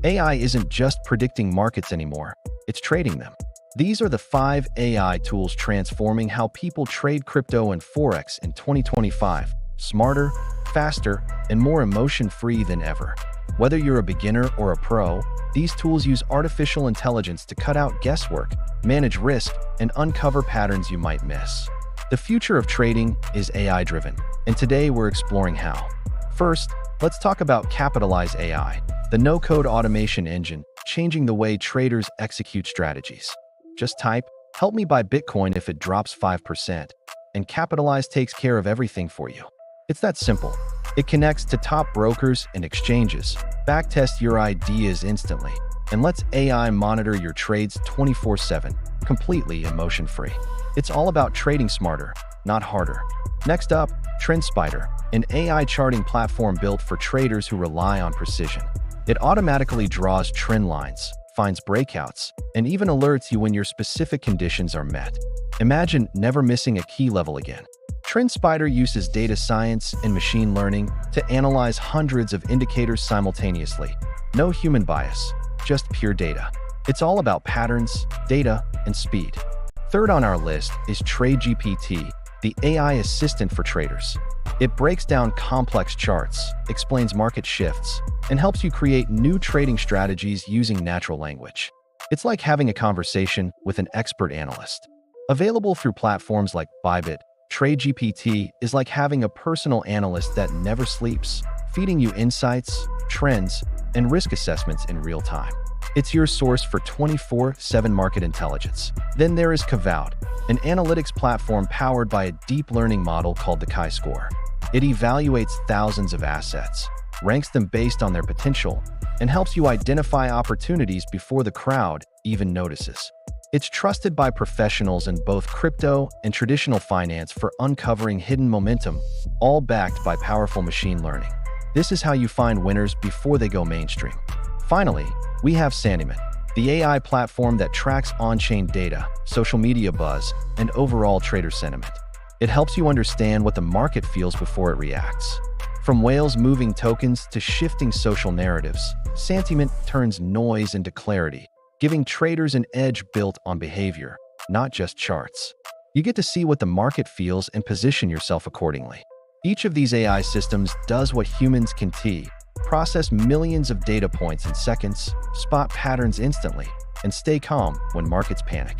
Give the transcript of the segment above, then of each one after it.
AI isn't just predicting markets anymore, it's trading them. These are the 5 AI tools transforming how people trade crypto and Forex in 2025. Smarter, faster, and more emotion-free than ever. Whether you're a beginner or a pro, these tools use artificial intelligence to cut out guesswork, manage risk, and uncover patterns you might miss. The future of trading is AI-driven, and today we're exploring how. First, let's talk about Capitalise.ai, the no-code automation engine changing the way traders execute strategies. Just type, "Help me buy Bitcoin if it drops 5%, and Capitalise takes care of everything for you. It's that simple. It connects to top brokers and exchanges, backtests your ideas instantly, and lets AI monitor your trades 24/7, completely emotion-free. It's all about trading smarter, not harder. Next up, TrendSpider, an AI charting platform built for traders who rely on precision. It automatically draws trend lines, finds breakouts, and even alerts you when your specific conditions are met. Imagine never missing a key level again. TrendSpider uses data science and machine learning to analyze hundreds of indicators simultaneously. No human bias, just pure data. It's all about patterns, data, and speed. Third on our list is TradeGPT, the AI assistant for traders. It breaks down complex charts, explains market shifts, and helps you create new trading strategies using natural language. It's like having a conversation with an expert analyst. Available through platforms like Bybit, TradeGPT is like having a personal analyst that never sleeps, feeding you insights, trends, and risk assessments in real time. It's your source for 24/7 market intelligence. Then there is Kavout, an analytics platform powered by a deep learning model called the chi-score. It evaluates thousands of assets, ranks them based on their potential, and helps you identify opportunities before the crowd even notices. It's trusted by professionals in both crypto and traditional finance for uncovering hidden momentum, all backed by powerful machine learning. This is how you find winners before they go mainstream. Finally, we have Santiment, the AI platform that tracks on-chain data, social media buzz, and overall trader sentiment. It helps you understand what the market feels before it reacts. From whales moving tokens to shifting social narratives, Santiment turns noise into clarity, giving traders an edge built on behavior, not just charts. You get to see what the market feels and position yourself accordingly. Each of these AI systems does what humans can process millions of data points in seconds, spot patterns instantly, and stay calm when markets panic.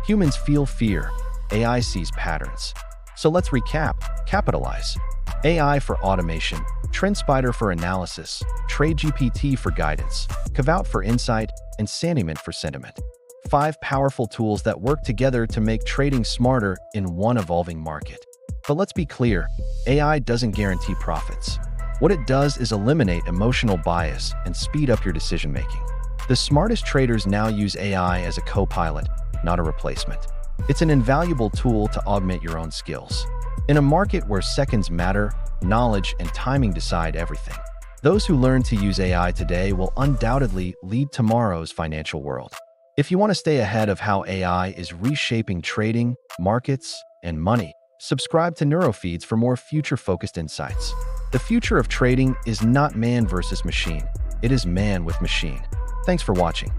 Humans feel fear, AI sees patterns. So let's recap. Capitalise. AI for automation, TrendSpider for analysis, TradeGPT for guidance, Kavout for insight, and Santiment for sentiment. 5 powerful tools that work together to make trading smarter in one evolving market. But let's be clear, AI doesn't guarantee profits. What it does is eliminate emotional bias and speed up your decision-making. The smartest traders now use AI as a co-pilot, not a replacement. It's an invaluable tool to augment your own skills. In a market where seconds matter, knowledge and timing decide everything. Those who learn to use AI today will undoubtedly lead tomorrow's financial world. If you want to stay ahead of how AI is reshaping trading, markets, and money, subscribe to NeuroFeeds for more future-focused insights. The future of trading is not man versus machine. It is man with machine. Thanks for watching.